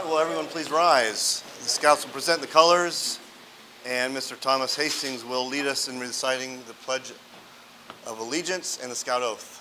right, will everyone please rise? The Scouts will present the colors, and Mr. Thomas Hastings will lead us in reciting the Pledge of Allegiance and the Scout Oath.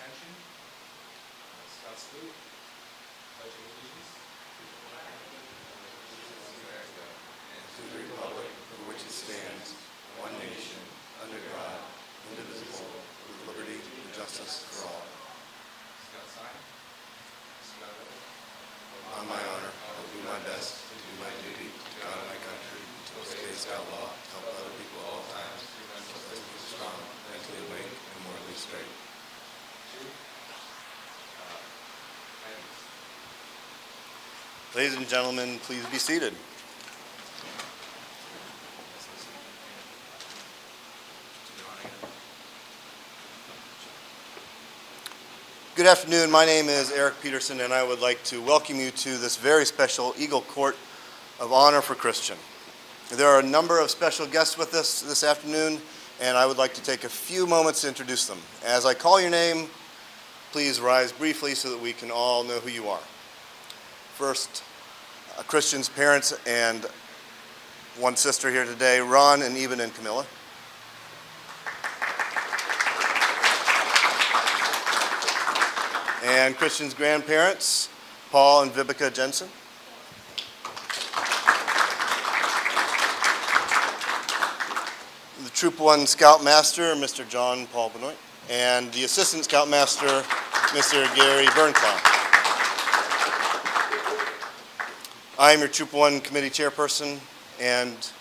Attention. Scout salute. Pledge of allegiance to the flag of America and to the republic for which it stands, one nation, under God, indivisible, with liberty and justice for all. Scout sign. Scout oath. On my honor, I will do my best to do my duty to God and my country, to obey Scout law, to help other people at all times, so as to be strong, mentally awake, and morally straight. Ladies and gentlemen, please be seated. Good afternoon. My name is Eric Peterson, and I would like to welcome you to this very special Eagle Court of Honor for Christian. There are a number of special guests with us this afternoon, and I would like to take a few moments to introduce them. As I call your name, please rise briefly so that we can all know who you are. First, Christian's parents and one sister here today, Ron and Eben and Camilla. And Christian's grandparents, Paul and Vibeke Jensen. The Troop 1 Scoutmaster, Mr. John Paul Benoit, and the Assistant Scoutmaster, Mr. Gary Bernclough. I am your Troop 1 Committee Chairperson, and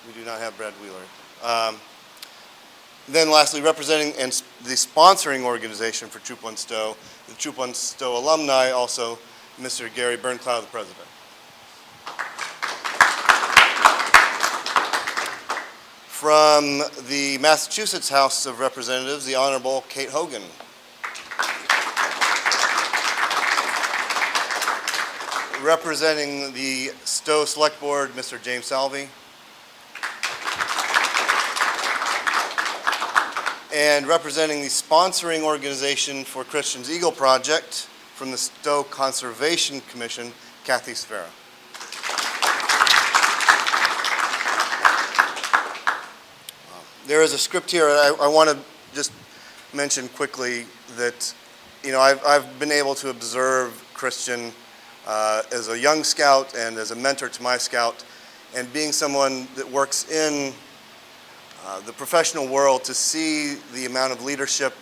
we do not have Brad Wheeler. Then lastly, representing the sponsoring organization for Troop 1 Stowe, the Troop 1 Stowe alumni, also Mr. Gary Bernclough, the president. From the Massachusetts House of Representatives, the Honorable Kate Hogan. Representing the Stowe Select Board, Mr. James Salvey. And representing the sponsoring organization for Christian's Eagle Project from the Stowe Conservation Commission, Kathy Sfera. There is a script here. I want to just mention quickly that, I've been able to observe Christian as a young scout and as a mentor to my scout, and being someone that works in the professional world, to see the amount of leadership,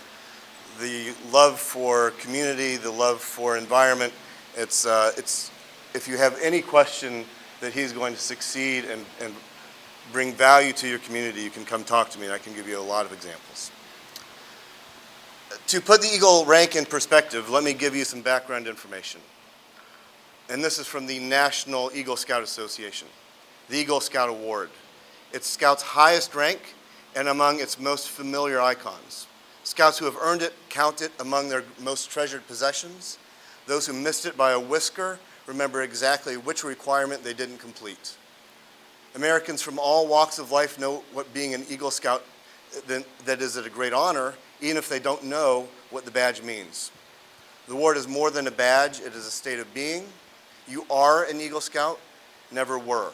the love for community, the love for environment. It's if you have any question that he's going to succeed and bring value to your community, you can come talk to me and I can give you a lot of examples. To put the Eagle rank in perspective, let me give you some background information. And this is from the National Eagle Scout Association, the Eagle Scout Award. It's Scouts' highest rank and among its most familiar icons. Scouts who have earned it count it among their most treasured possessions. Those who missed it by a whisker remember exactly which requirement they didn't complete. Americans from all walks of life know what being an Eagle Scout, that is a great honor, even if they don't know what the badge means. The award is more than a badge, it is a state of being. You are an Eagle Scout, never were.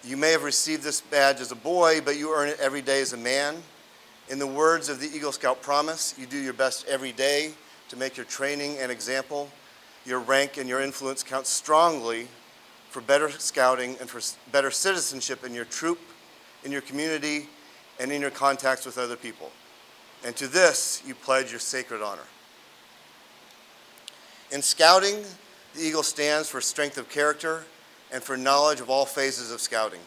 You may have received this badge as a boy, but you earn it every day as a man. In the words of the Eagle Scout Promise, you do your best every day to make your training an example. Your rank and your influence count strongly for better scouting and for better citizenship in your troop, in your community, and in your contacts with other people. And to this, you pledge your sacred honor. In Scouting, the eagle stands for strength of character and for knowledge of all phases of Scouting.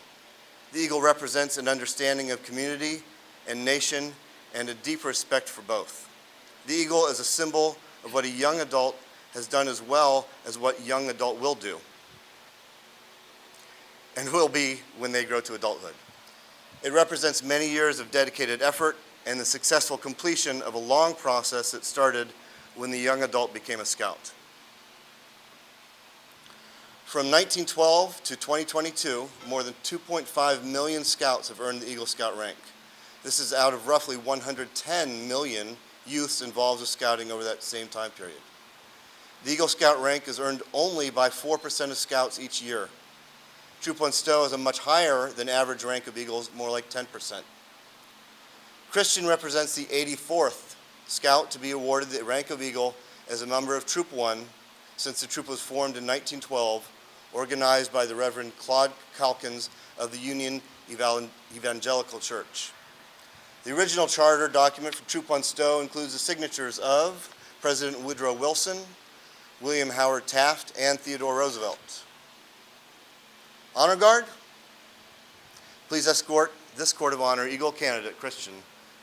The eagle represents an understanding of community and nation and a deep respect for both. The eagle is a symbol of what a young adult has done as well as what young adult will do and will be when they grow to adulthood. It represents many years of dedicated effort and the successful completion of a long process that started when the young adult became a scout. From 1912 to 2022, more than 2.5 million scouts have earned the Eagle Scout rank. This is out of roughly 110 million youths involved with scouting over that same time period. The Eagle Scout rank is earned only by 4% of scouts each year. Troop 1 Stowe has a much higher than average rank of Eagles, more like 10%. Christian represents the 84th scout to be awarded the rank of Eagle as a member of Troop 1 since the troop was formed in 1912, organized by the Reverend Claude Calkins of the Union Evangelical Church. The original charter document for Troop 1 Stowe includes the signatures of President Woodrow Wilson, William Howard Taft, and Theodore Roosevelt. Honor Guard, please escort this Court of Honor Eagle candidate, Christian,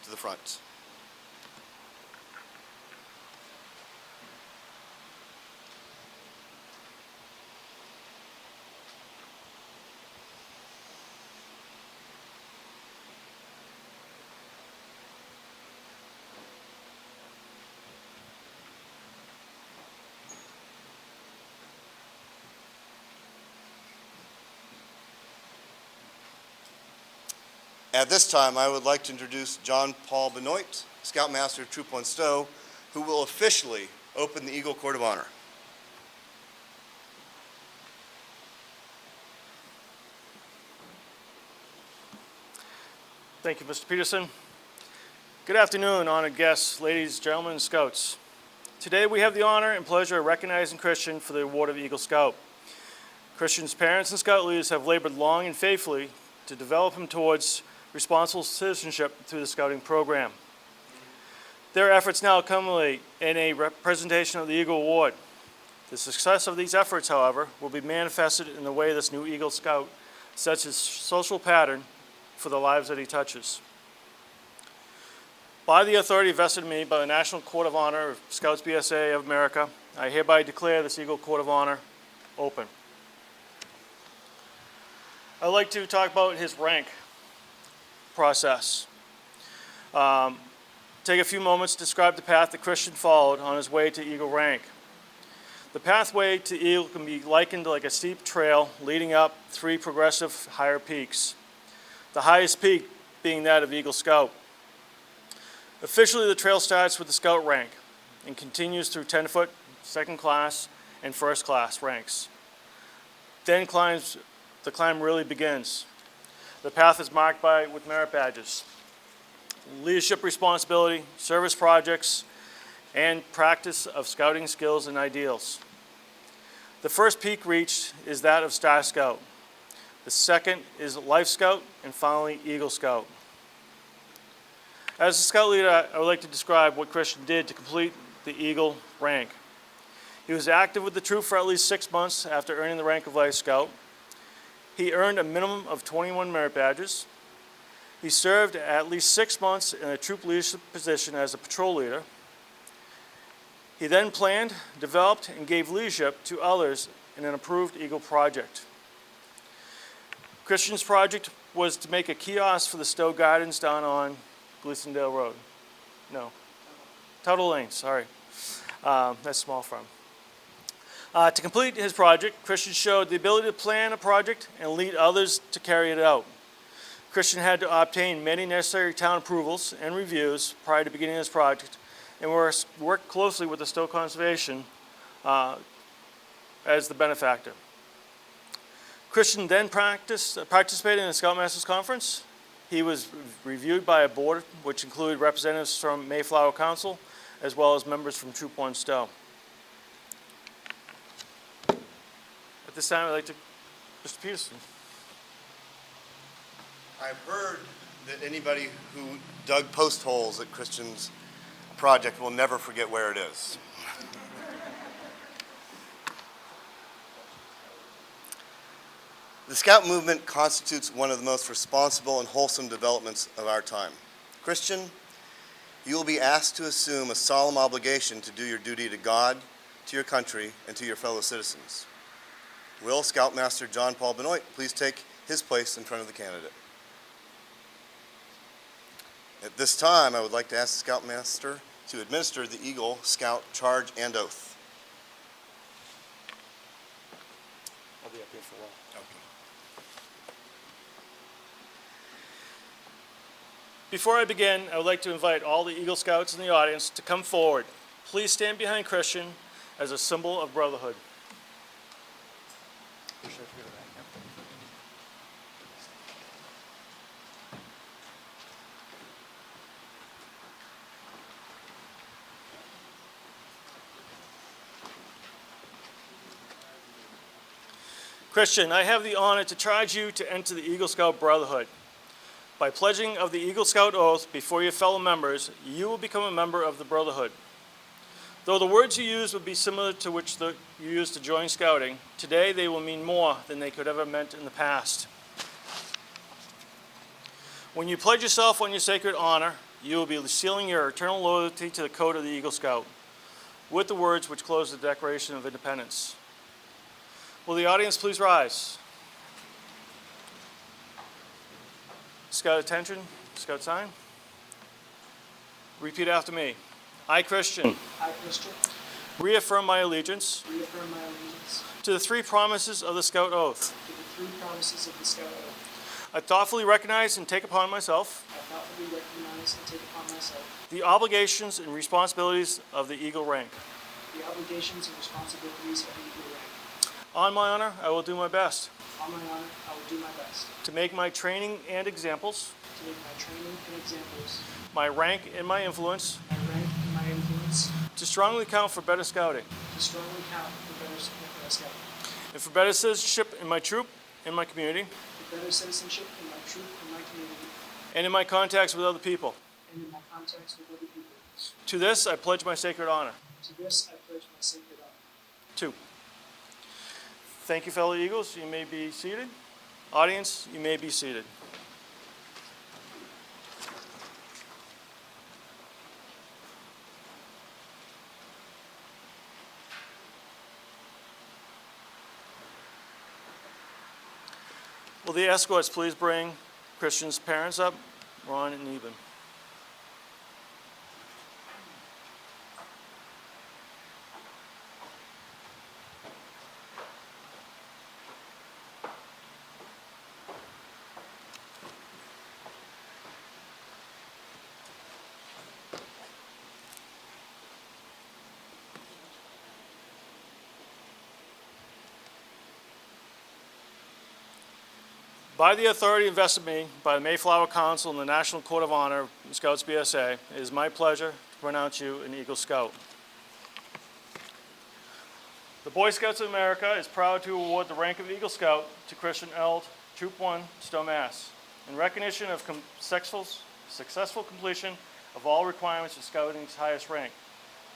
to the front. At this time, I would like to introduce John Paul Benoit, Scoutmaster of Troop 1 Stowe, who will officially open the Eagle Court of Honor. Thank you, Mr. Peterson. Good afternoon, honored guests, ladies, gentlemen, and Scouts. Today we have the honor and pleasure of recognizing Christian for the award of Eagle Scout. Christian's parents and Scout leaders have labored long and faithfully to develop him towards responsible citizenship through the Scouting program. Their efforts now accumulate in a representation of the Eagle Award. The success of these efforts, however, will be manifested in the way this new Eagle Scout sets his social pattern for the lives that he touches. By the authority vested in me by the National Court of Honor of Scouts BSA of America, I hereby declare this Eagle Court of Honor open. I'd like to talk about his rank process. Take a few moments to describe the path that Christian followed on his way to Eagle rank. The pathway to Eagle can be likened like a steep trail leading up 3 progressive higher peaks. The highest peak being that of Eagle Scout. Officially, the trail starts with the Scout rank and continues through 10-foot, second class, and first class ranks. Then the climb really begins. The path is marked with merit badges, leadership responsibility, service projects, and practice of scouting skills and ideals. The first peak reached is that of Star Scout. The second is Life Scout, and finally Eagle Scout. As a Scout leader, I would like to describe what Christian did to complete the Eagle rank. He was active with the troop for at least 6 months after earning the rank of Life Scout. He earned a minimum of 21 merit badges. He served at least 6 months in a troop leadership position as a patrol leader. He then planned, developed, and gave leadership to others in an approved Eagle project. Christian's project was to make a kiosk for the Stowe Gardens down on Gleasondale Road. No, Tuttle Lane, sorry. That's Small Farm. To complete his project, Christian showed the ability to plan a project and lead others to carry it out. Christian had to obtain many necessary town approvals and reviews prior to beginning his project, and worked closely with the Stowe Conservation as the benefactor. Christian then participated in the Scoutmasters Conference. He was reviewed by a board which included representatives from Mayflower Council as well as members from Troop 1 Stowe. At this time, I'd like to, Mr. Peterson. I've heard that anybody who dug post holes at Christian's project will never forget where it is. The Scout movement constitutes one of the most responsible and wholesome developments of our time. Christian, you will be asked to assume a solemn obligation to do your duty to God, to your country, and to your fellow citizens. Will Scoutmaster John Paul Benoit please take his place in front of the candidate? At this time, I would like to ask the Scoutmaster to administer the Eagle Scout charge and oath. I'll be up here for a while. Before I begin, I would like to invite all the Eagle Scouts in the audience to come forward. Please stand behind Christian as a symbol of brotherhood. Christian, I have the honor to charge you to enter the Eagle Scout Brotherhood. By pledging of the Eagle Scout oath before your fellow members, you will become a member of the Brotherhood. Though the words you use would be similar to which you used to join Scouting, today they will mean more than they could ever meant in the past. When you pledge yourself on your sacred honor, you will be sealing your eternal loyalty to the code of the Eagle Scout with the words which close the Declaration of Independence. Will the audience please rise? Scout attention, Scout sign. Repeat after me. I, Christian, reaffirm my allegiance to the three promises of the Scout Oath. I thoughtfully recognize and take upon myself the obligations and responsibilities of the Eagle rank. On my honor, I will do my best. To make my training and examples, my rank and my influence, to strongly count for better scouting, and for better citizenship in my troop, in my community, and in my contacts with other people. To this, I pledge my sacred honor. Two. Thank you, fellow Eagles. You may be seated. Audience, you may be seated. Will the escorts please bring Christian's parents up, Ron and Eben? By the authority invested in me by the Mayflower Council and the National Court of Honor, Scouts BSA, it is my pleasure to pronounce you an Eagle Scout. The Boy Scouts of America is proud to award the rank of Eagle Scout to Christian Eld, Troop 1, Stowe, Mass. In recognition of successful completion of all requirements of Scouting's highest rank.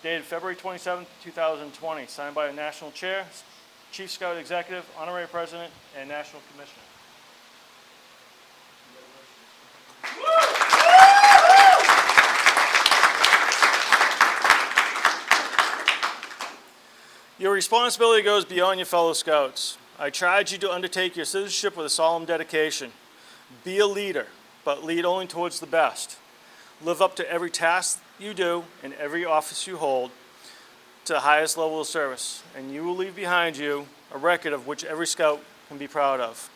Dated February 27, 2020, signed by the National Chair, Chief Scout Executive, Honorary President, and National Commissioner. Your responsibility goes beyond your fellow Scouts. I charge you to undertake your citizenship with a solemn dedication. Be a leader, but lead only towards the best. Live up to every task you do and every office you hold to the highest level of service, and you will leave behind you a record of which every Scout can be proud of.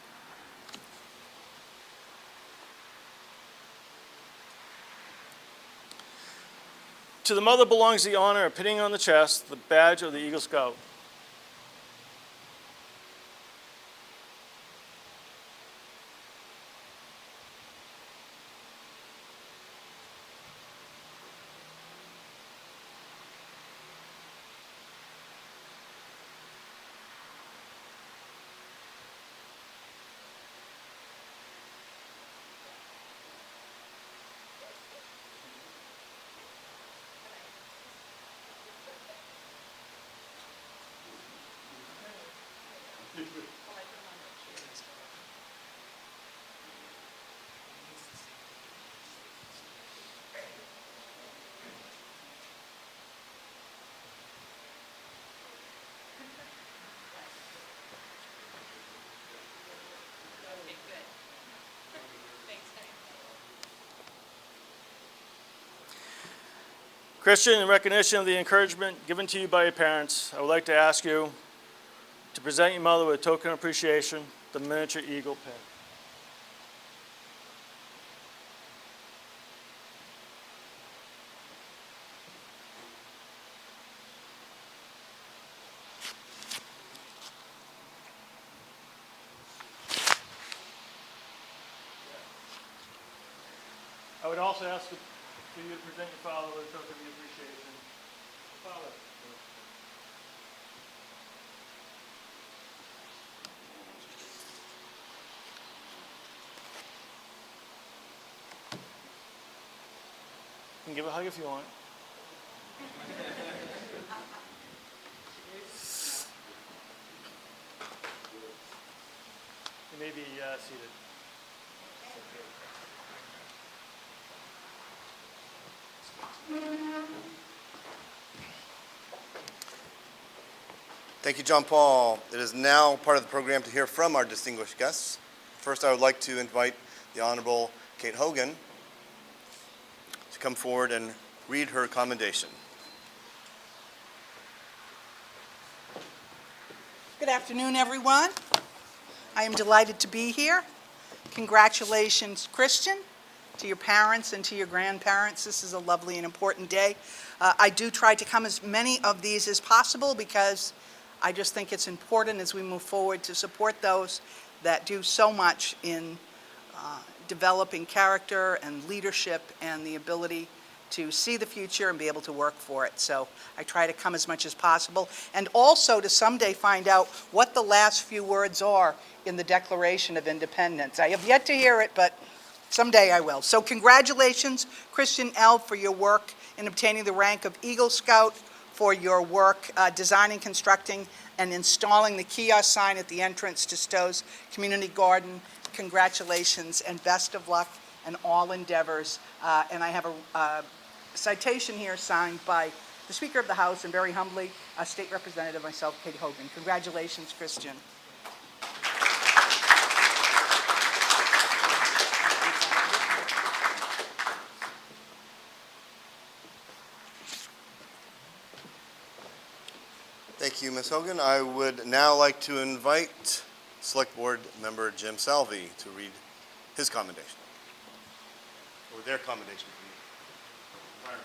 To the mother belongs the honor of pinning on the chest the badge of the Eagle Scout. Christian, in recognition of the encouragement given to you by your parents, I would like to ask you to present your mother with a token of appreciation, the miniature eagle pin. I would also ask for you to present your father with a token of appreciation. Father. You can give a hug if you want. You may be seated. Thank you, John Paul. It is now part of the program to hear from our distinguished guests. First, I would like to invite the Honorable Kate Hogan to come forward and read her commendation. Good afternoon, everyone. I am delighted to be here. Congratulations, Christian, to your parents and to your grandparents. This is a lovely and important day. I do try to come as many of these as possible because I just think it's important as we move forward to support those that do so much in developing character and leadership and the ability to see the future and be able to work for it. So I try to come as much as possible, and also to someday find out what the last few words are in the Declaration of Independence. I have yet to hear it, but someday I will. So congratulations, Christian L., for your work in obtaining the rank of Eagle Scout, for your work designing, constructing, and installing the kiosk sign at the entrance to Stowe's Community Garden. Congratulations and best of luck in all endeavors. And I have a citation here signed by the Speaker of the House and very humbly, State Representative myself, Kate Hogan. Congratulations, Christian. Thank you, Ms. Hogan. I would now like to invite Select Board Member Jim Salvi to read his commendation, or their commendation for you.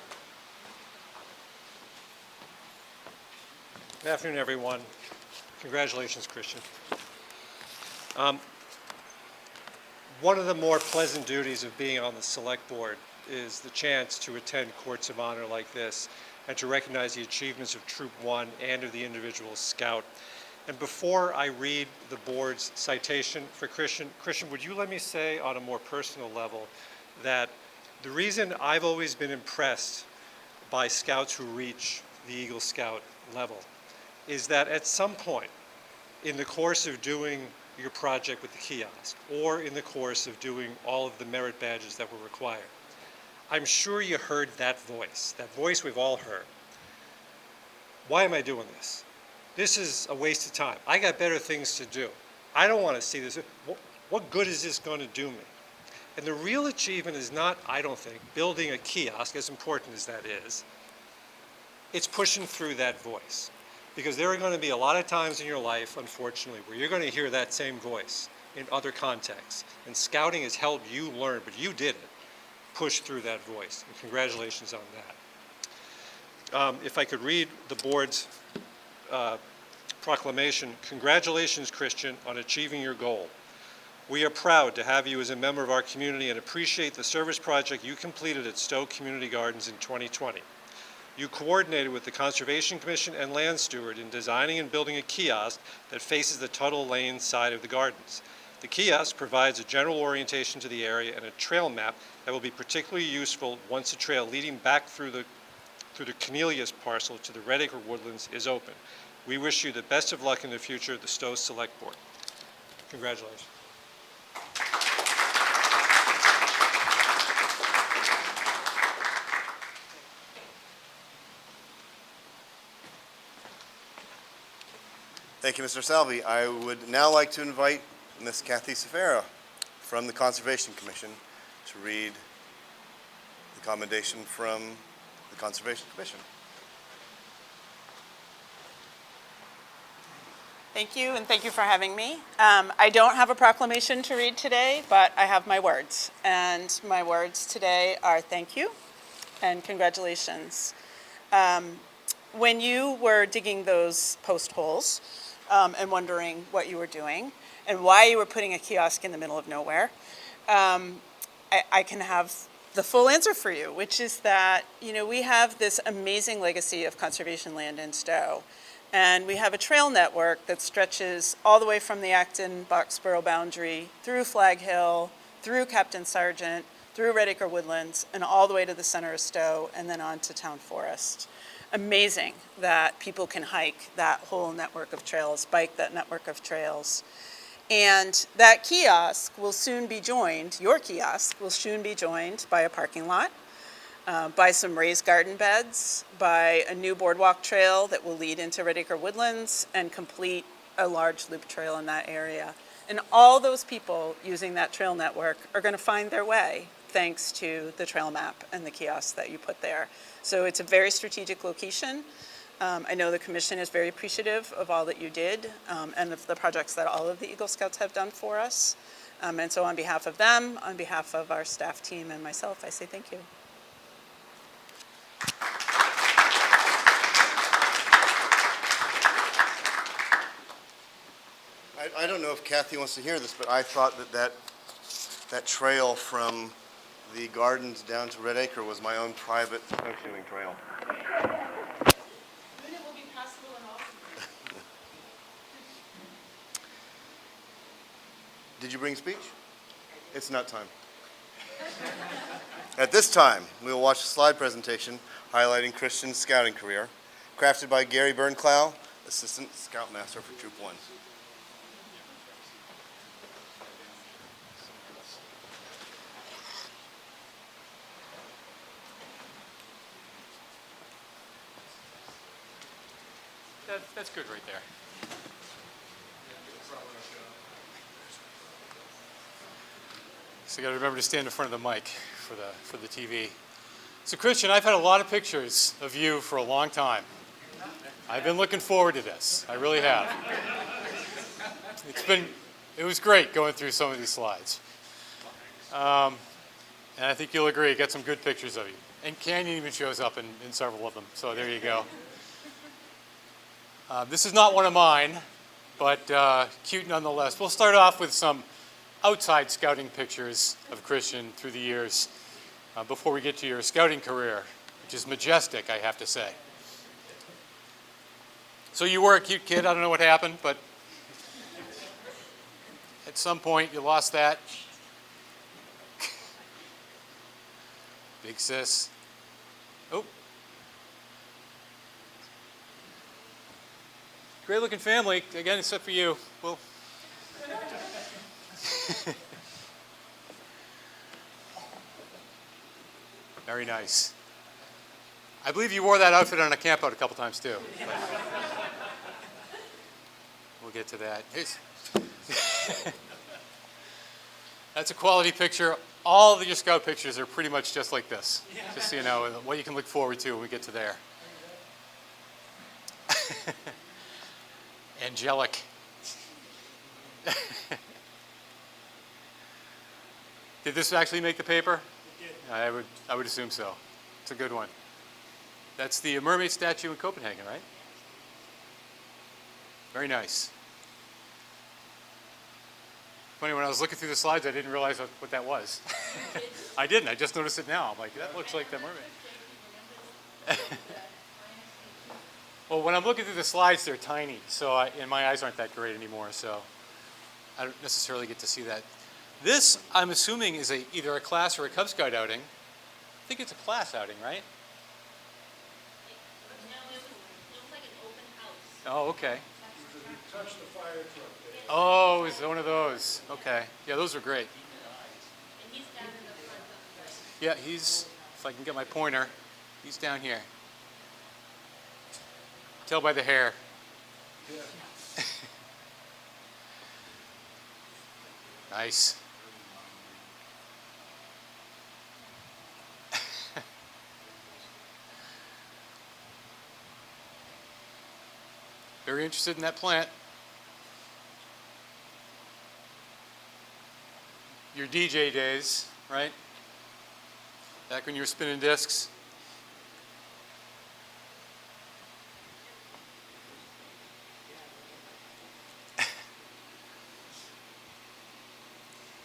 Good afternoon, everyone. Congratulations, Christian. One of the more pleasant duties of being on the Select Board is the chance to attend courts of honor like this and to recognize the achievements of Troop 1 and of the individual scout. And before I read the board's citation for Christian, would you let me say on a more personal level that the reason I've always been impressed by scouts who reach the Eagle Scout level is that at some point in the course of doing your project with the kiosk or in the course of doing all of the merit badges that were required, I'm sure you heard that voice we've all heard. Why am I doing this? This is a waste of time. I got better things to do. I don't want to see this. What good is this going to do me? And the real achievement is not, I don't think, building a kiosk, as important as that is. It's pushing through that voice. Because there are going to be a lot of times in your life, unfortunately, where you're going to hear that same voice in other contexts. And scouting has helped you learn, but you did it. Push through that voice. And congratulations on that. If I could read the board's proclamation. Congratulations, Christian, on achieving your goal. We are proud to have you as a member of our community and appreciate the service project you completed at Stowe Community Gardens in 2020. You coordinated with the Conservation Commission and Land Steward in designing and building a kiosk that faces the Tuttle Lane side of the gardens. The kiosk provides a general orientation to the area and a trail map that will be particularly useful once the trail leading back through the Cornelius parcel to the Red Acre Woodlands is open. We wish you the best of luck in the future of the Stowe Select Board. Congratulations. Thank you, Mr. Salvi. I would now like to invite Ms. Kathy Safara from the Conservation Commission to read the commendation from the Conservation Commission. Thank you, and thank you for having me. I don't have a proclamation to read today, but I have my words. And my words today are thank you and congratulations. When you were digging those post holes and wondering what you were doing and why you were putting a kiosk in the middle of nowhere, I can have the full answer for you, which is that, we have this amazing legacy of conservation land in Stowe. And we have a trail network that stretches all the way from the Acton-Boxborough boundary, through Flag Hill, through Captain Sargent, through Red Acre Woodlands, and all the way to the center of Stowe, and then on to Town Forest. Amazing that people can hike that whole network of trails, bike that network of trails. And that kiosk will soon be joined, your kiosk will soon be joined by a parking lot, by some raised garden beds, by a new boardwalk trail that will lead into Red Acre Woodlands and complete a large loop trail in that area. And all those people using that trail network are going to find their way thanks to the trail map and the kiosks that you put there. So it's a very strategic location. I know the commission is very appreciative of all that you did and of the projects that all of the Eagle Scouts have done for us. And so on behalf of them, on behalf of our staff team and myself, I say thank you. I don't know if Kathy wants to hear this, but I thought that trail from the gardens down to Red Acre was my own private snowshoeing trail. Did you bring speech? It's not time. At this time, we will watch a slide presentation highlighting Christian's scouting career, crafted by Gary Bernclough, Assistant Scoutmaster for Troop 1. That's good right there. So you got to remember to stand in front of the mic for the TV. So Christian, I've had a lot of pictures of you for a long time. I've been looking forward to this. I really have. It was great going through some of these slides. And I think you'll agree, got some good pictures of you. And Canyon even shows up in several of them. So there you go. This is not one of mine, but cute nonetheless. We'll start off with some outside scouting pictures of Christian through the years before we get to your scouting career, which is majestic, I have to say. So you were a cute kid. I don't know what happened, but at some point you lost that. Big sis. Oh. Great looking family, again, except for you. Well, very nice. I believe you wore that outfit on a campout a couple times too. We'll get to that. That's a quality picture. All of your scout pictures are pretty much just like this. Just so you know what you can look forward to when we get to there. Angelic. Did this actually make the paper? It did. I would assume so. It's a good one. That's the Mermaid statue in Copenhagen, right? Very nice. Funny, when I was looking through the slides, I didn't realize what that was. I didn't. I just noticed it now. I'm like, that looks like the mermaid. Well, when I'm looking through the slides, they're tiny, and my eyes aren't that great anymore, so I don't necessarily get to see that. This, I'm assuming, is either a class or a Cub Scout outing. I think it's a class outing, right? No, it was like an open house. Oh, okay. Touch the fire truck. Oh, it's one of those. Okay. Yeah, those are great. And he's down in the front of the Yeah, if I can get my pointer, he's down here. Tell by the hair. Yeah. Nice. Very interested in that plant. Your DJ days, right? Back when you were spinning discs.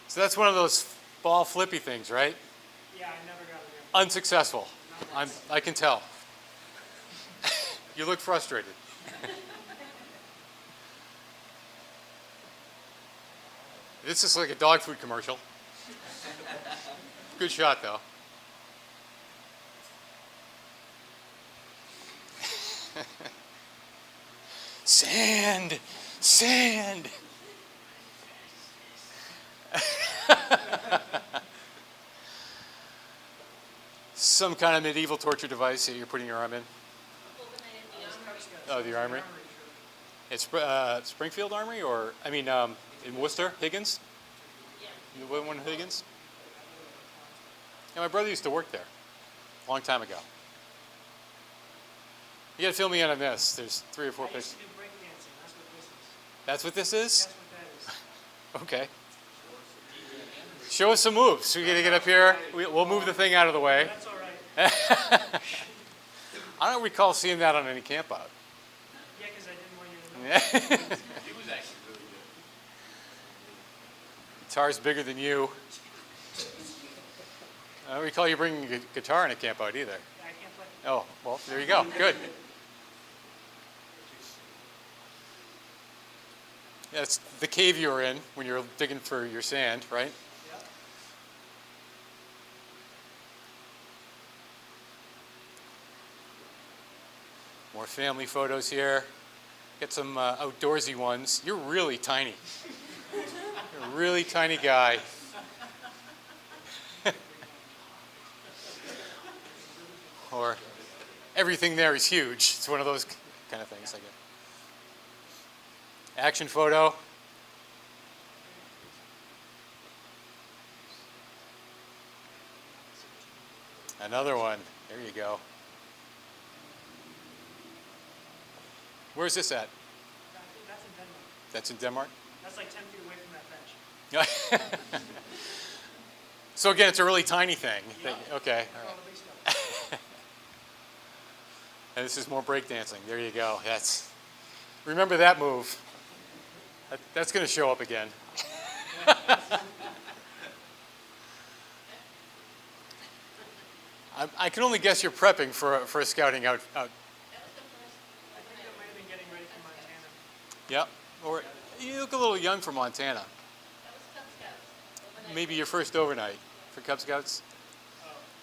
So that's one of those ball flippy things, right? Yeah, I never got it. Unsuccessful. I can tell. You look frustrated. This is like a dog food commercial. Good shot, though. Sand! Sand! Some kind of medieval torture device that you're putting your arm in. Oh, the armory? It's Springfield Armory, or, I mean, in Worcester, Higgins? You the one in Higgins? Yeah, my brother used to work there a long time ago. You gotta fill me in on this. There's 3 or 4 pictures. That's what this is? Okay. Show us some moves. We gotta get up here. We'll move the thing out of the way. That's all right. I don't recall seeing that on any camp out. Yeah, because I didn't want you to know. Guitar's bigger than you. I don't recall you bringing a guitar in a camp out either. I can't play. Oh, well, there you go. Good. That's the cave you were in when you were digging for your sand, right? Yep. More family photos here. Get some outdoorsy ones. You're really tiny. You're a really tiny guy. Or everything there is huge. It's one of those kind of things, I guess. Action photo. Another one. There you go. Where's this at? That's in Denmark. That's in Denmark? That's like 10 feet away from that bench. So again, it's a really tiny thing. Yeah. Okay. All right. Probably still. And this is more breakdancing. There you go. Remember that move. That's going to show up again. I can only guess you're prepping for a scouting out. I think that might have been getting ready for Montana. Yep. Or you look a little young for Montana. Maybe your first overnight for Cub Scouts.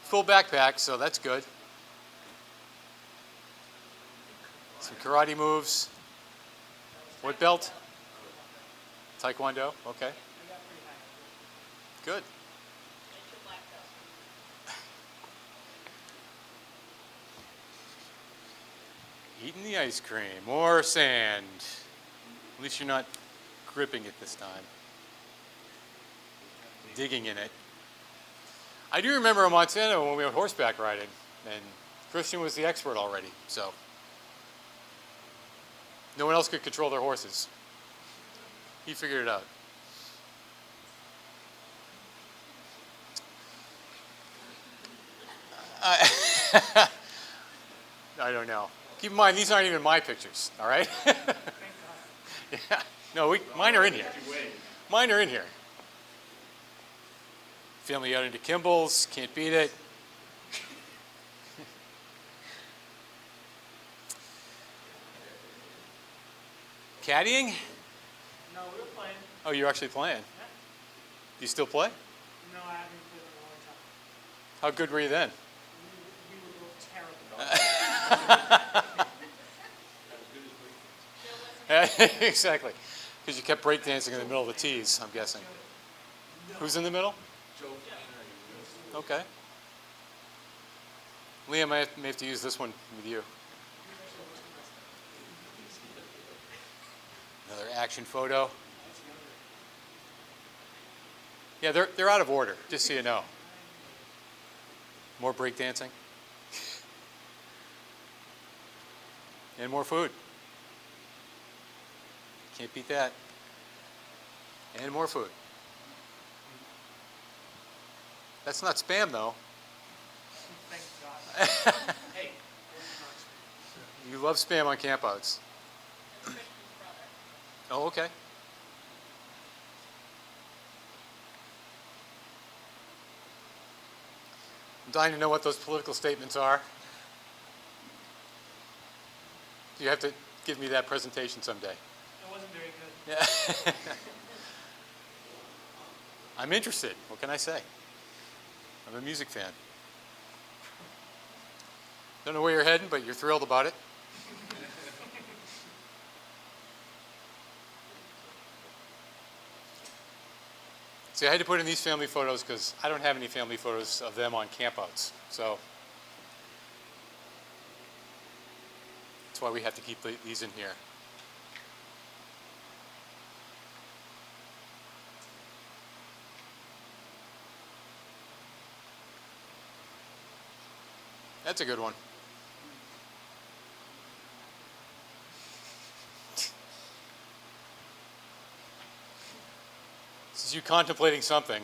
Full backpack, so that's good. Some karate moves. What belt? Taekwondo. Okay. Good. Eating the ice cream. More sand. At least you're not gripping it this time. Digging in it. I do remember in Montana when we went horseback riding, and Christian was the expert already, so. No one else could control their horses. He figured it out. I don't know. Keep in mind, these aren't even my pictures, all right? Yeah. No, mine are in here. Mine are in here. Family out into Kimball's, can't beat it. Caddying? No, we were playing. Oh, you're actually playing? Yeah. You still play? No, I haven't played in a long time. How good were you then? We were both terrible. Exactly. Because you kept breakdancing in the middle of the tees, I'm guessing. Who's in the middle? Okay. Liam, I may have to use this one with you. Another action photo. Yeah, they're out of order, just so you know. More breakdancing. And more food. Can't beat that. And more food. That's not spam, though. Thank God. Hey. You love spam on campouts. Oh, okay. I'm dying to know what those political statements are. You have to give me that presentation someday. It wasn't very good. Yeah. I'm interested. What can I say? I'm a music fan. Don't know where you're heading, but you're thrilled about it. See, I had to put in these family photos because I don't have any family photos of them on campouts. So that's why we have to keep these in here. That's a good one. This is you contemplating something.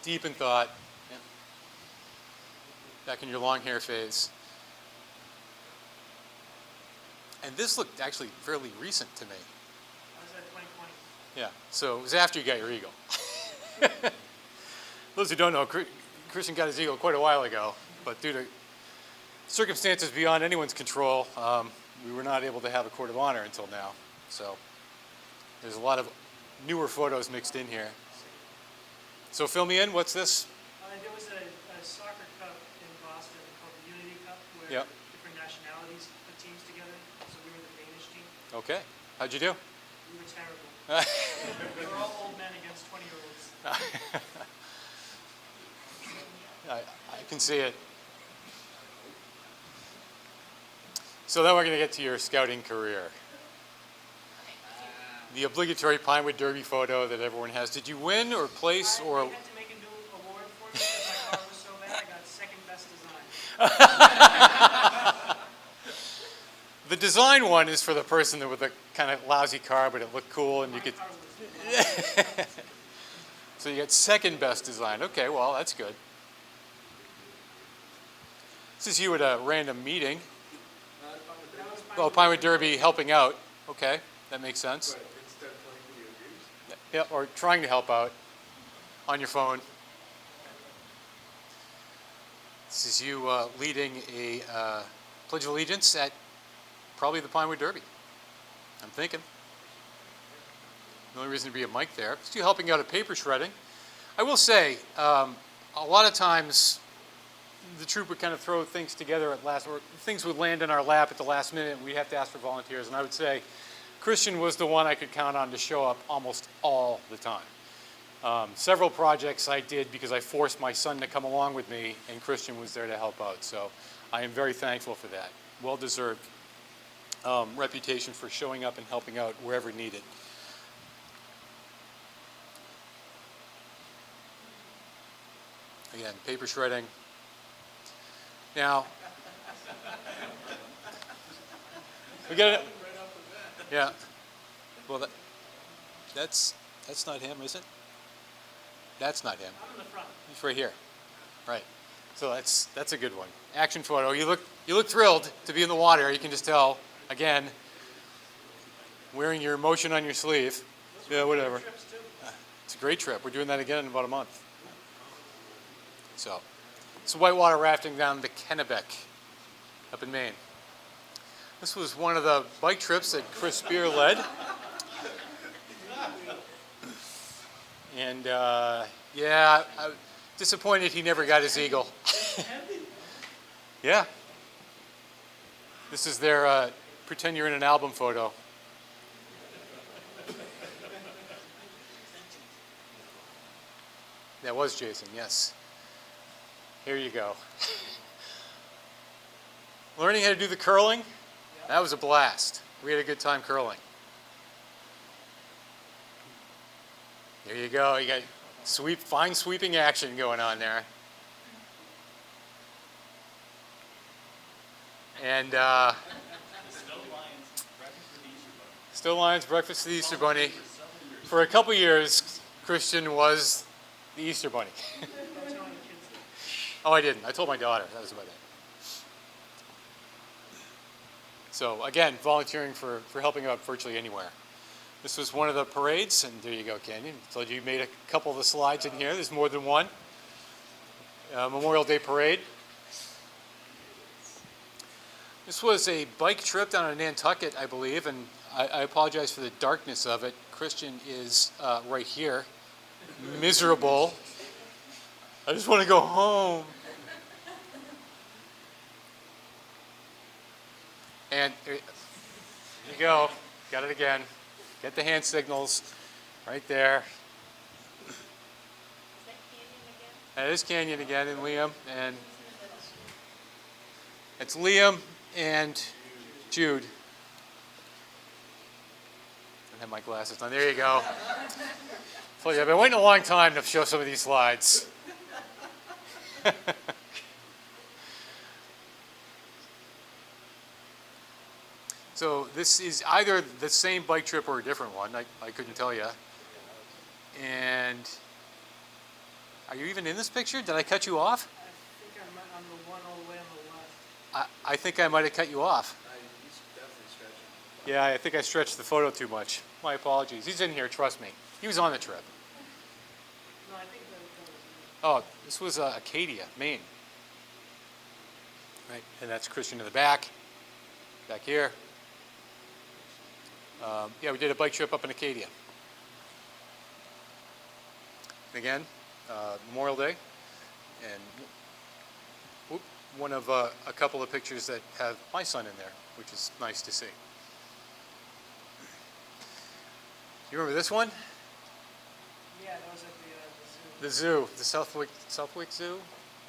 Deep in thought. Yeah. Back in your long hair phase. And this looked actually fairly recent to me. I was at 2020. Yeah, so it was after you got your eagle. Those who don't know, Christian got his eagle quite a while ago, but due to circumstances beyond anyone's control, we were not able to have a court of honor until now. So there's a lot of newer photos mixed in here. So fill me in, what's this? There was a soccer cup in Boston called the Unity Cup where Yep. different nationalities put teams together. So we were the Danish team. Okay, how'd you do? We were terrible. We were all old men against 20-year-olds. I can see it. So then we're going to get to your scouting career. The obligatory Pinewood Derby photo that everyone has. Did you win or place or? I had to make a new award for me because my car was so bad. I got second best design. The design one is for the person that with a kind of lousy car, but it looked cool and you could. My car was So you got second best design. Okay, well that's good. This is you at a random meeting. Oh, Pinewood Derby helping out. Okay, that makes sense. Yeah, or trying to help out on your phone. This is you leading a Pledge of Allegiance at probably the Pinewood Derby. I'm thinking. The only reason to be a mic there. It's you helping out at paper shredding. I will say, a lot of times the troop would kind of throw things together at last, or things would land in our lap at the last minute, and we'd have to ask for volunteers. And I would say Christian was the one I could count on to show up almost all the time. Several projects I did because I forced my son to come along with me, and Christian was there to help out. So I am very thankful for that. Well-deserved reputation for showing up and helping out wherever needed. Again, paper shredding. Now, we got it. Yeah. Well, that's not him, is it? That's not him. I'm in the front. He's right here. Right. So that's a good one. Action photo. You look thrilled to be in the water. You can just tell. Again, wearing your emotion on your sleeve. Yeah, whatever. Trips too. It's a great trip. We're doing that again in about a month. So, it's whitewater rafting down the Kennebec up in Maine. This was one of the bike trips that Chris Spear led. And yeah, I'm disappointed he never got his eagle. Yeah. This is their pretend you're in an album photo. That was Jason, yes. Here you go. Learning how to do the curling, that was a blast. We had a good time curling. There you go. You got fine sweeping action going on there. And Still Lions Breakfast of the Easter Bunny. For a couple years, Christian was the Easter Bunny. Oh, I didn't. I told my daughter. That was about it. So again, volunteering for helping out virtually anywhere. This was one of the parades, and there you go, Canyon. Told you made a couple of the slides in here. There's more than one. Memorial Day parade. This was a bike trip down in Nantucket, I believe, and I apologize for the darkness of it. Christian is right here, miserable. I just want to go home. And there you go. Got it again. Get the hand signals right there. That is Canyon again and Liam. And it's Liam and Jude. I don't have my glasses on. There you go. Told you, I've been waiting a long time to show some of these slides. So this is either the same bike trip or a different one. I couldn't tell you. And are you even in this picture? Did I cut you off? I think I'm the one all the way on the left. I think I might have cut you off. Yeah, I think I stretched the photo too much. My apologies. He's in here, trust me. He was on the trip. No, I think that was Oh, this was Acadia, Maine. Right, and that's Christian in the back here. Yeah, we did a bike trip up in Acadia. And again, Memorial Day, and one of a couple of pictures that have my son in there, which is nice to see. You remember this one? Yeah, that was at the zoo. The zoo, the Southwick Zoo?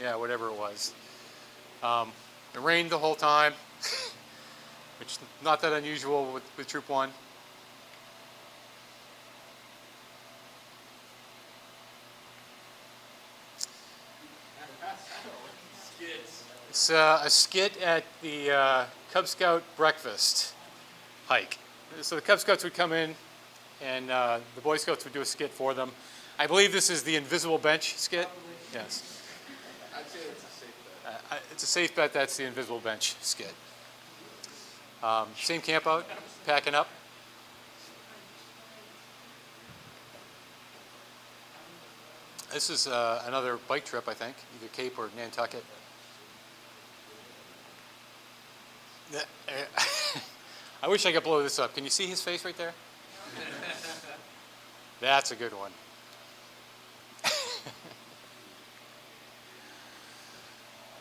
Yeah, whatever it was. It rained the whole time, which is not that unusual with Troop 1. It's a skit at the Cub Scout breakfast hike. So the Cub Scouts would come in, and the Boy Scouts would do a skit for them. I believe this is the Invisible Bench skit. Yes. I'd say it's a safe bet. It's a safe bet that's the Invisible Bench skit. Same camp out, packing up. This is another bike trip, I think, either Cape or Nantucket. I wish I could blow this up. Can you see his face right there? That's a good one.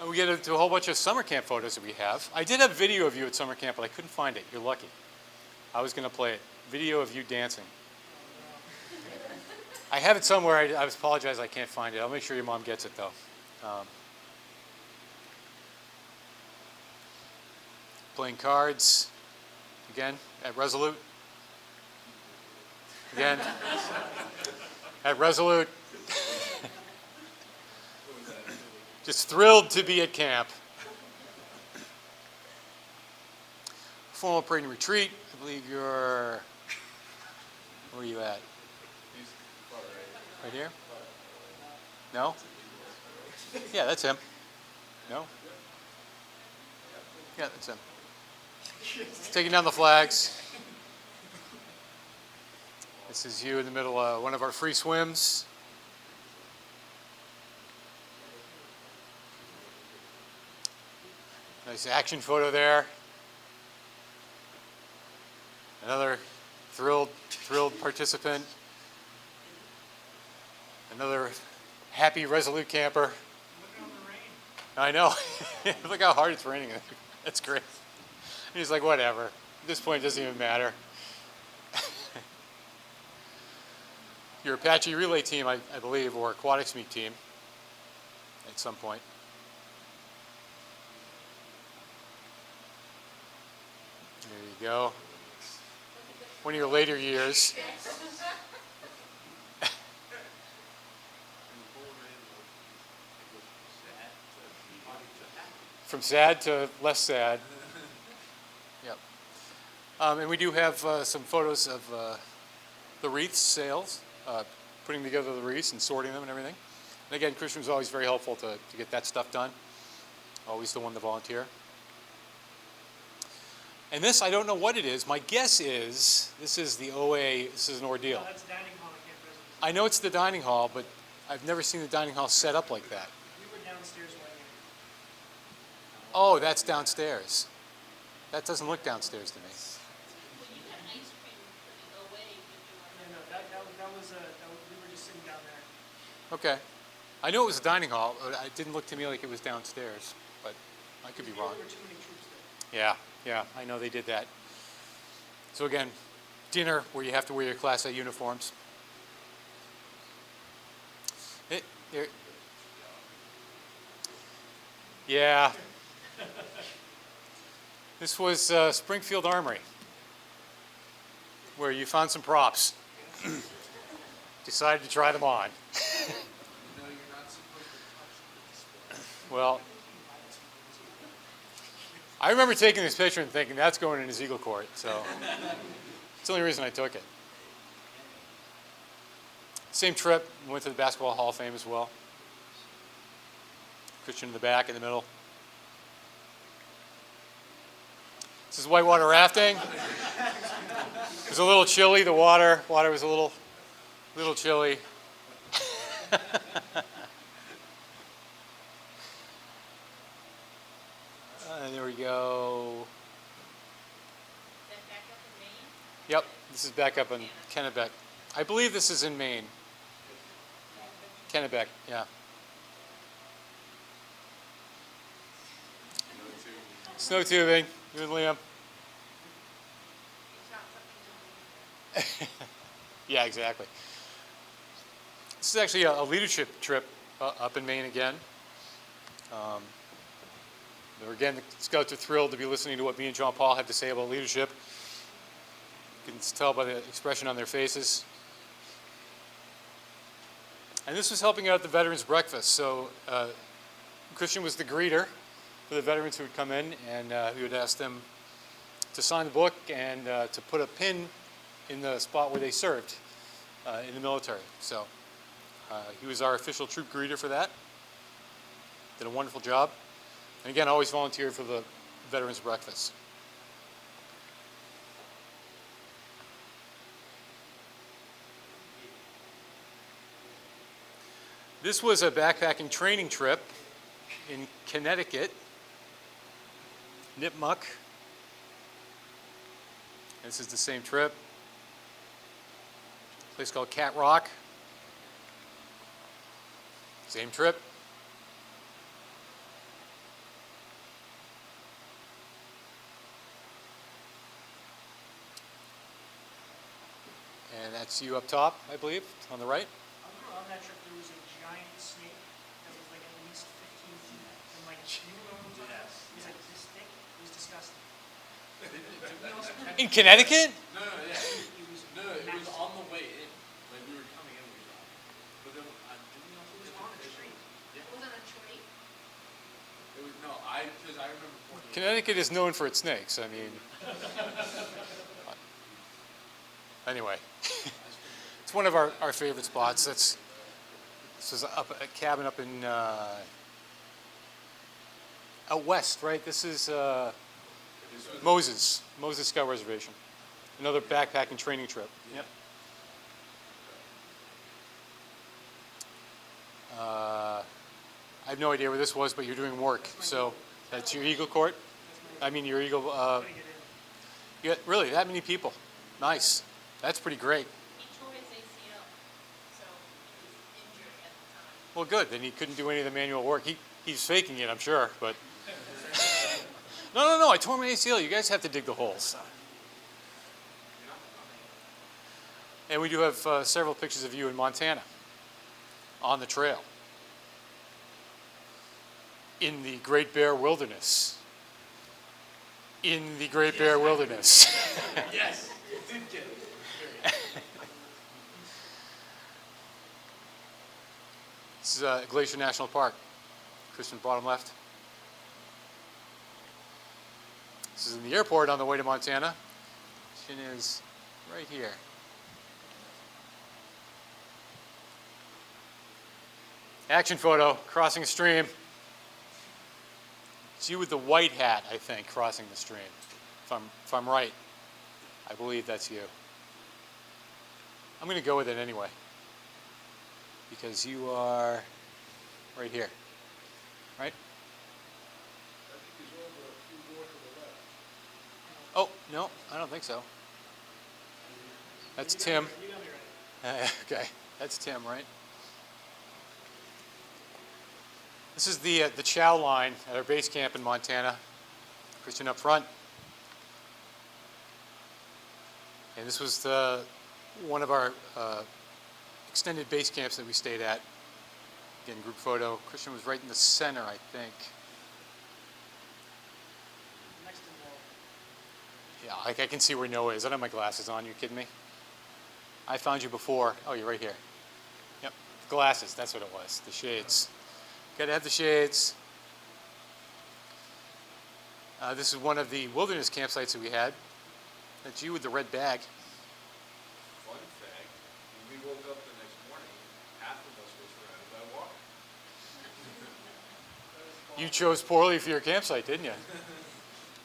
And we get into a whole bunch of summer camp photos that we have. I did have video of you at summer camp, but I couldn't find it. You're lucky. I was going to play it. Video of you dancing. I have it somewhere. I apologize I can't find it. I'll make sure your mom gets it, though. Playing cards, again, at Resolute. Again, at Resolute. Just thrilled to be at camp. Formal parade and retreat. I believe you're, where are you at? Right here? No? Yeah, that's him. No? Yeah, that's him. Taking down the flags. This is you in the middle of one of our free swims. Nice action photo there. Another thrilled participant. Another happy Resolute camper. Look on the rain. I know. Look how hard it's raining. That's great. And he's like, whatever. At this point, it doesn't even matter. Your Apache relay team, I believe, or aquatics meet team at some point. There you go. One of your later years. From sad to less sad. Yep. And we do have some photos of the wreath sales, putting together the wreaths and sorting them and everything. And again, Christian was always very helpful to get that stuff done. Always the one to volunteer. And this, I don't know what it is. My guess is this is the OA, this is an ordeal. No, that's dining hall. I can't present. I know it's the dining hall, but I've never seen the dining hall set up like that. We were downstairs one year. Oh, that's downstairs. That doesn't look downstairs to me. Well, you got ice cream for the OA before. No, that was we were just sitting down there. Okay. I knew it was a dining hall, but it didn't look to me like it was downstairs, but I could be wrong. There were too many troops there. Yeah, I know they did that. So again, dinner where you have to wear your Class A uniforms. Yeah. This was Springfield Armory, where you found some props. Decided to try them on. Well, I remember taking this picture and thinking that's going in his Eagle Court, so it's the only reason I took it. Same trip, went to the Basketball Hall of Fame as well. Christian in the back, in the middle. This is whitewater rafting. It was a little chilly, the water was a little chilly. There we go. Is that back up in Maine? Yep, this is back up in Kennebec. I believe this is in Maine. Kennebec, yeah. Snow tubing, you and Liam. Yeah, exactly. This is actually a leadership trip up in Maine again. Again, the Scouts are thrilled to be listening to what me and John Paul have to say about leadership. You can tell by the expression on their faces. And this was helping out the Veterans Breakfast. So Christian was the greeter for the veterans who would come in, and we would ask them to sign the book and to put a pin in the spot where they served in the military. So he was our official troop greeter for that. Did a wonderful job. And again, always volunteered for the Veterans Breakfast. This was a backpacking training trip in Connecticut, Nipmuc. This is the same trip. A place called Cat Rock. Same trip. And that's you up top, I believe, on the right. On that trip, there was a giant snake that was like at least 15 feet. And like, you remember what it was like this thick? It was disgusting. In Connecticut? No, it was on the way in. Like we were coming in, we saw it. But then, did we also It was on a tree. It was on a tree? It was, no, because I remember pointing. Connecticut is known for its snakes. I mean, anyway, it's one of our favorite spots. This is a cabin up in out west, right? This is Moses Scout Reservation. Another backpacking training trip. Yep. I have no idea where this was, but you're doing work. So that's your Eagle Court. I mean, your Eagle. You got really that many people. Nice. That's pretty great. He tore his ACL, so he was injured at the time. Well, good. Then he couldn't do any of the manual work. He's faking it, I'm sure. But no. I tore my ACL. You guys have to dig the holes. And we do have several pictures of you in Montana on the trail in the Great Bear Wilderness. In the Great Bear Wilderness. Yes, you did get it. This is Glacier National Park. Christian, bottom left. This is in the airport on the way to Montana. Christian is right here. Action photo, crossing a stream. It's you with the white hat, I think, crossing the stream. If I'm right, I believe that's you. I'm going to go with it anyway, because you are right here, right? Oh, no, I don't think so. That's Tim. Okay, that's Tim, right? This is the chow line at our base camp in Montana. Christian up front. And this was one of our extended base camps that we stayed at. Again, group photo. Christian was right in the center, I think. Yeah, I can see where Noah is. I don't have my glasses on. You kidding me? I found you before. Oh, you're right here. Yep, glasses. That's what it was. The shades. Got to have the shades. This is one of the wilderness campsites that we had. That's you with the red bag. Fun fact, when we woke up the next morning, half of us were surrounded by water. You chose poorly for your campsite, didn't you?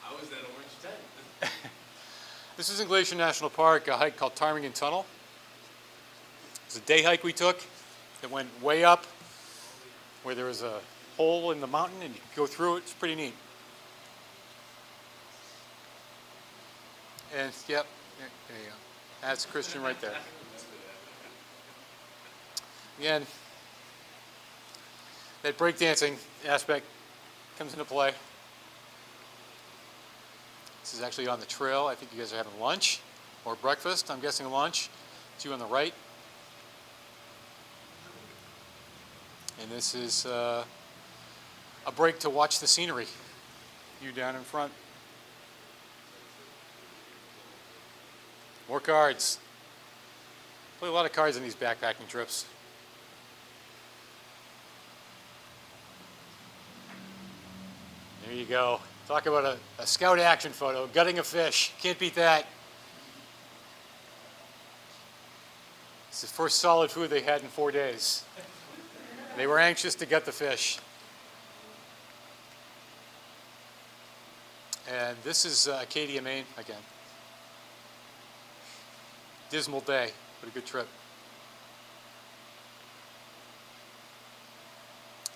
I was that orange tent. This is in Glacier National Park, a hike called Ptarmigan Tunnel. It's a day hike we took that went way up where there was a hole in the mountain and you could go through it. It's pretty neat. And yep, there you go. That's Christian right there. Again, that breakdancing aspect comes into play. This is actually on the trail. I think you guys are having lunch or breakfast. I'm guessing lunch. It's you on the right. And this is a break to watch the scenery. You down in front. More cards. Play a lot of cards on these backpacking trips. There you go. Talk about a scout action photo, gutting a fish. Can't beat that. It's the first solid food they had in 4 days. They were anxious to gut the fish. And this is Acadia, Maine again. Dismal day, but a good trip.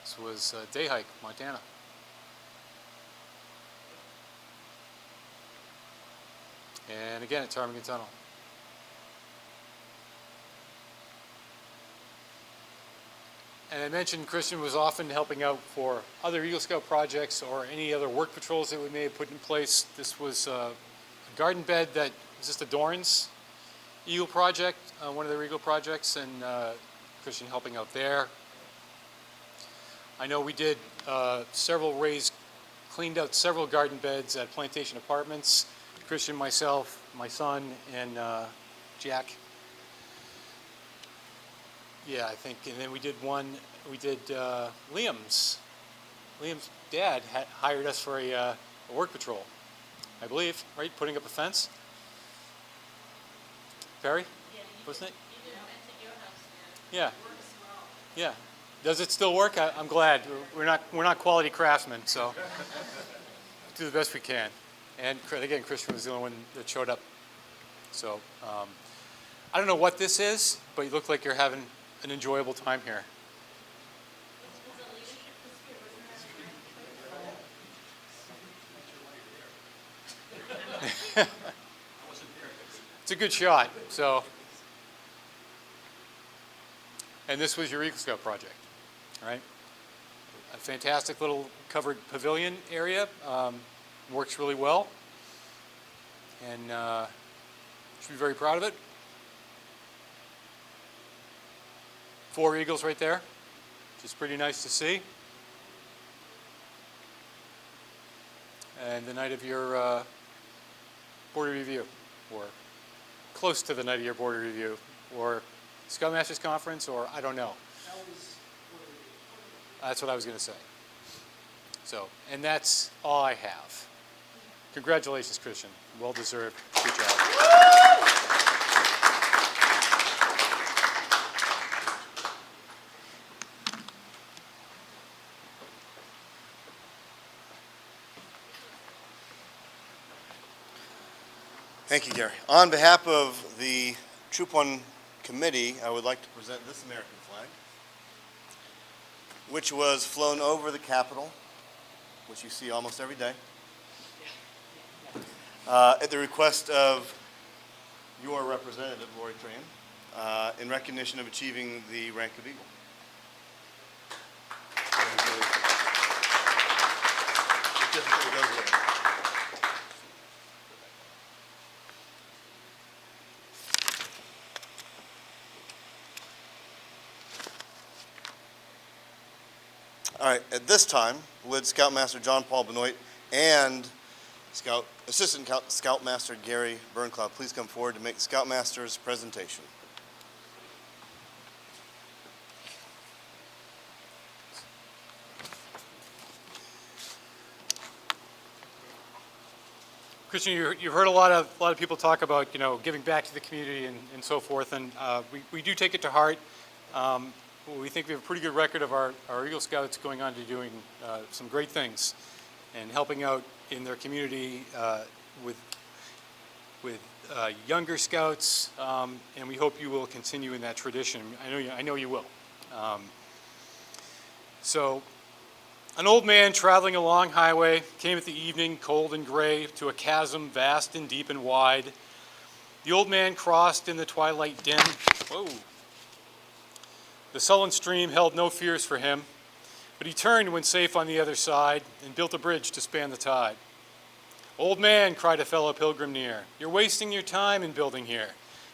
This was day hike, Montana. And again at Ptarmigan Tunnel. And I mentioned Christian was often helping out for other Eagle Scout projects or any other work patrols that we may have put in place. This was a garden bed that was just a Dorans Eagle project, one of their Eagle projects, and Christian helping out there. I know we did cleaned out several garden beds at Plantation Apartments. Christian, myself, my son, and Jack. Yeah, I think, and then we did Liam's. Liam's dad had hired us for a work patrol, I believe, right? Putting up a fence. Perry, wasn't it? You did a fence at your house, Yeah. It works well. Yeah. Does it still work? I'm glad. We're not quality craftsmen, so do the best we can. And again, Christian was the only one that showed up. So I don't know what this is, but you look like you're having an enjoyable time here. It's a leadership this year, wasn't that? It's a good shot. So, and this was your Eagle Scout project, right? A fantastic little covered pavilion area. Works really well, and should be very proud of it. 4 eagles right there, which is pretty nice to see. And the night of your board review, or close to the night of your board review, or Scoutmasters Conference, or I don't know. That's what I was going to say. So, and that's all I have. Congratulations, Christian. Well deserved. Good job. Thank you, Gary. On behalf of the Troop 1 committee, I would like to present this American flag, which was flown over the Capitol, which you see almost every day, at the request of your representative, Lori Tran, in recognition of achieving the rank of Eagle. Certificate goes with it. All right, at this time, would Scoutmaster John Paul Benoit and Assistant Scoutmaster Gary Bernclough please come forward to make the Scoutmaster's presentation. Christian, you've heard a lot of people talk about, giving back to the community and so forth, and we do take it to heart. We think we have a pretty good record of our Eagle Scouts going on to doing some great things and helping out in their community with younger Scouts, and we hope you will continue in that tradition. I know you will. So, an old man traveling a long highway came at the evening, cold and gray, to a chasm vast and deep and wide. The old man crossed in the twilight dim. Whoa. The sullen stream held no fears for him, but he turned when safe on the other side and built a bridge to span the tide. Old man, cried a fellow pilgrim near, you're wasting your time in building here.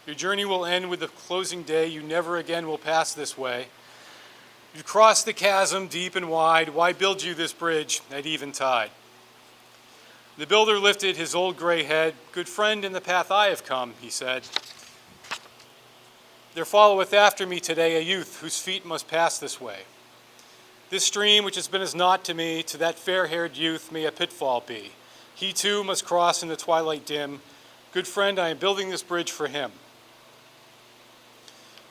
Your journey will end with the closing day. You never again will pass this way. You crossed the chasm deep and wide. Why build you this bridge at eventide? The builder lifted his old gray head. Good friend, in the path I have come, he said. There followeth after me today a youth whose feet must pass this way. This stream, which has been as naught to me, to that fair-haired youth may a pitfall be. He too must cross in the twilight dim. Good friend, I am building this bridge for him.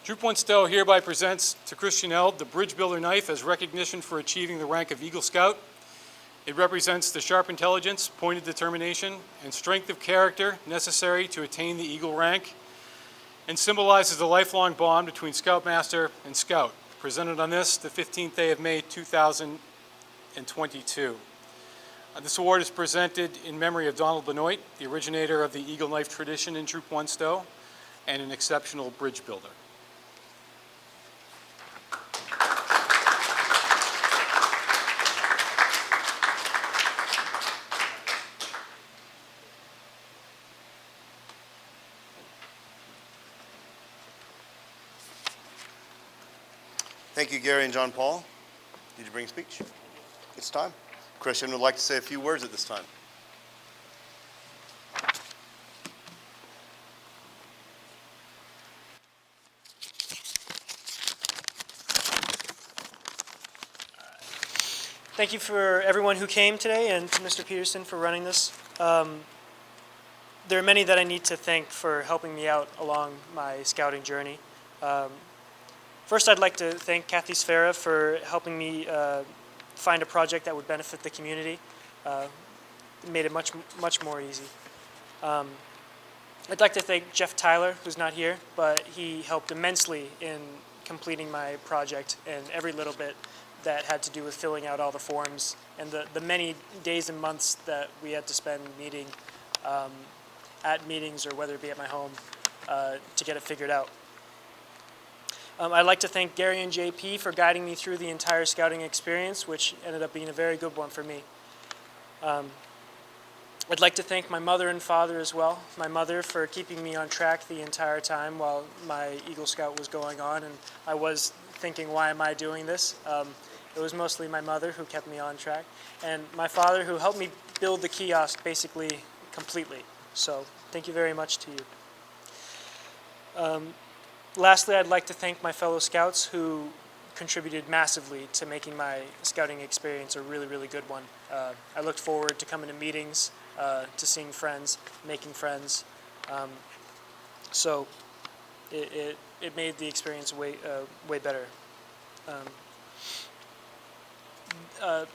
Troop 1 Stowe hereby presents to Christian Eld the Bridge Builder Knife as recognition for achieving the rank of Eagle Scout. It represents the sharp intelligence, pointed determination, and strength of character necessary to attain the Eagle rank, and symbolizes the lifelong bond between Scoutmaster and Scout, presented on this, the 15th day of May, 2022. This award is presented in memory of Donald Benoit, the originator of the Eagle Knife tradition in Troop 1 Stowe, and an exceptional bridge builder. Thank you, Gary and John Paul. Did you bring a speech? It's time. Christian would like to say a few words at this time. Thank you for everyone who came today and to Mr. Peterson for running this. There are many that I need to thank for helping me out along my scouting journey. First, I'd like to thank Kathy Sfera for helping me find a project that would benefit the community. It made it much more easy. I'd like to thank Jeff Tyler, who's not here, but he helped immensely in completing my project and every little bit that had to do with filling out all the forms and the many days and months that we had to spend meeting at meetings or whether it be at my home to get it figured out. I'd like to thank Gary and JP for guiding me through the entire scouting experience, which ended up being a very good one for me. I'd like to thank my mother and father as well. My mother for keeping me on track the entire time while my Eagle Scout was going on, and I was thinking, why am I doing this? It was mostly my mother who kept me on track, and my father who helped me build the kiosk basically completely. So thank you very much to you. Lastly, I'd like to thank my fellow scouts who contributed massively to making my scouting experience a really, really good one. I looked forward to coming to meetings, to seeing friends, making friends. So it made the experience way better.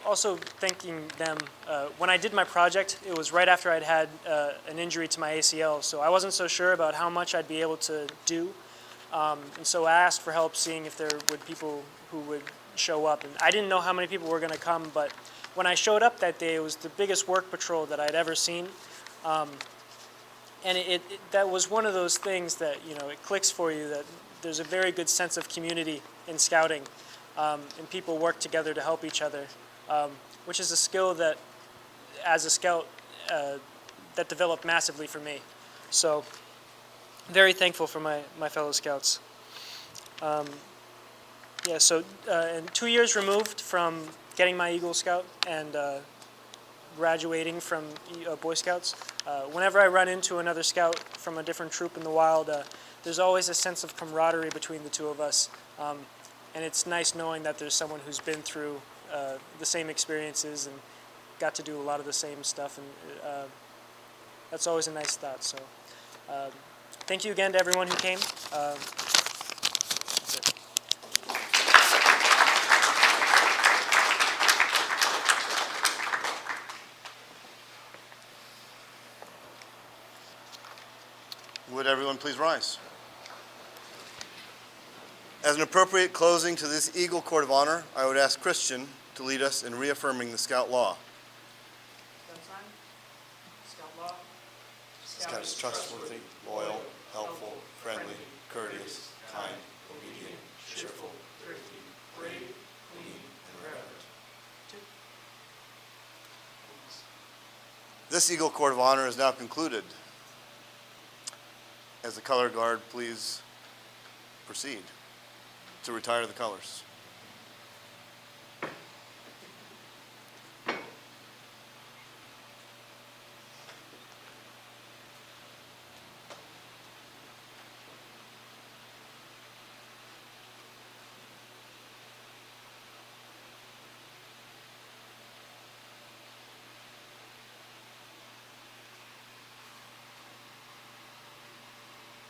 Also thanking them. When I did my project, it was right after I'd had an injury to my ACL, so I wasn't so sure about how much I'd be able to do. And so I asked for help, seeing if there would people who would show up. And I didn't know how many people were going to come, but when I showed up that day, it was the biggest work patrol that I'd ever seen. And that was one of those things that, you know, it clicks for you that there's a very good sense of community in scouting, and people work together to help each other, which is a skill that, as a scout, that developed massively for me. So, very thankful for my fellow scouts. Yeah, so and 2 years removed from getting my Eagle Scout and graduating from Boy Scouts, whenever I run into another scout from a different troop in the wild, there's always a sense of camaraderie between the two of us. And it's nice knowing that there's someone who's been through the same experiences and got to do a lot of the same stuff. And that's always a nice thought. So thank you again to everyone who came. That's it. Would everyone please rise? As an appropriate closing to this Eagle Court of Honor, I would ask Christian to lead us in reaffirming the Scout Law. Scout is trustworthy, loyal, helpful, friendly, courteous, kind, obedient, cheerful, thrifty, brave, clean, and reverent. This Eagle Court of Honor is now concluded. As the color guard, please proceed to retire the colors.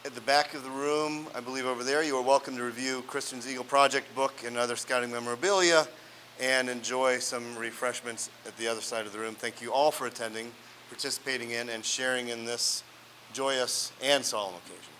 At the back of the room, I believe over there, you are welcome to review Christian's Eagle Project book and other scouting memorabilia and enjoy some refreshments at the other side of the room. Thank you all for attending, participating in, and sharing in this joyous and solemn occasion.